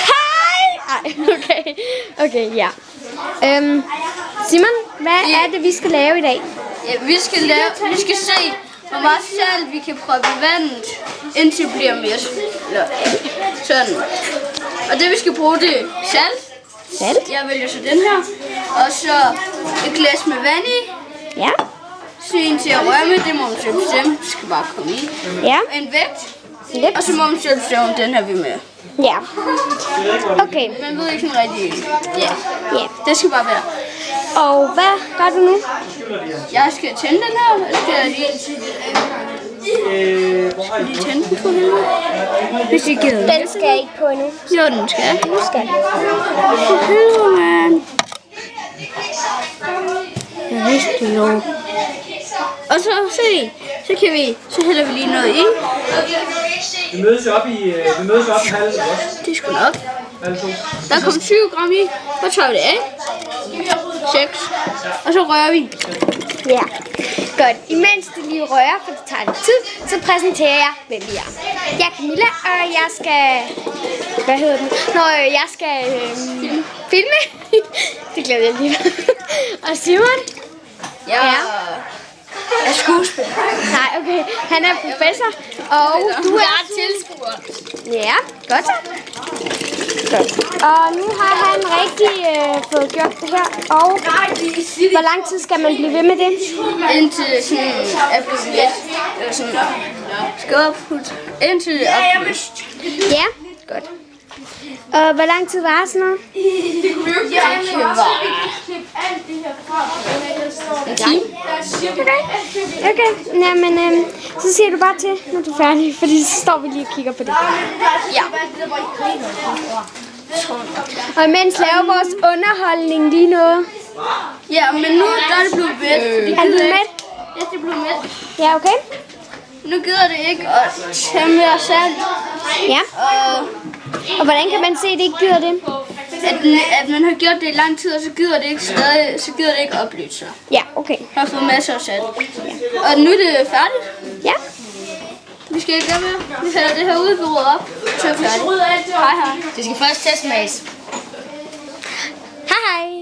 Hej! Hej! Okay, ja. Simon, hvad er det, vi skal lave i dag? Ja, vi skal se, hvor meget salt vi kan proppe i vandet, indtil det bliver mere sådan. Og det vi skal bruge, det er salt. Salt? Jeg vælger så den her. Og så et glas med vand i. Ja. Så en til at røre med, det må man selv bestemme. Det skal bare komme i. Ja. En vægt. Lidt. Og så må man selv bestemme, om den her vil med. Ja. Okay. Man ved ikke sådan rigtig. Ja. Ja. Det skal bare være. Og hvad gør du nu? Jeg skal tænde den her. Jeg skal lige tænde den på hende. Hvis I gider. Den skal ikke på endnu. Jo, den skal. Nu skal den. Man. Jeg vidste det jo. Og så se, så hælder vi lige noget i. Vi mødes op i halv også. Det er sgu nok. Halv 2. Der kommer 20 gram i. Så tager vi det af. 6. Og så rører vi. Ja. Godt. Imens det lige rører, for det tager lidt tid, så præsenterer jeg, hvem vi er. Jeg er Camilla, og jeg skal... Hvad hedder den? Jeg skal filme. Det glemte jeg lige. Og Simon? Ja. Jeg er skuespiller. Nej, okay. Han er professor, og du er tilskuer. Ja, godt så. Godt. Og nu har han rigtig fået gjort det her. Og hvor lang tid skal man blive ved med det? Indtil sådan er blevet let. Eller sådan. Skal opputte. Indtil opputte. Ja, godt. Og hvor lang tid var sådan noget? Det var en time. Okay. Jamen, så siger du bare til, når du er færdig, fordi så står vi lige og kigger på det. Ja. Og imens laver vores underholdning lige noget. Ja, men nu der er det blevet mæt. Er du med? Ja, det er blevet mæt. Ja, okay. Nu gider det ikke at tage mere salt. Ja. Og hvordan kan man se, at det ikke gider det? At man har gjort det i lang tid, og så gider det ikke stadig, så gider det ikke opløse sig. Ja, okay. Jeg har fået masser af salt. Og nu er det færdigt. Ja. Vi skal ikke gøre mere. Vi hælder det her ud, vi rydder op. Så er det færdigt. Hej hej. Det skal først testsmages. Hej hej.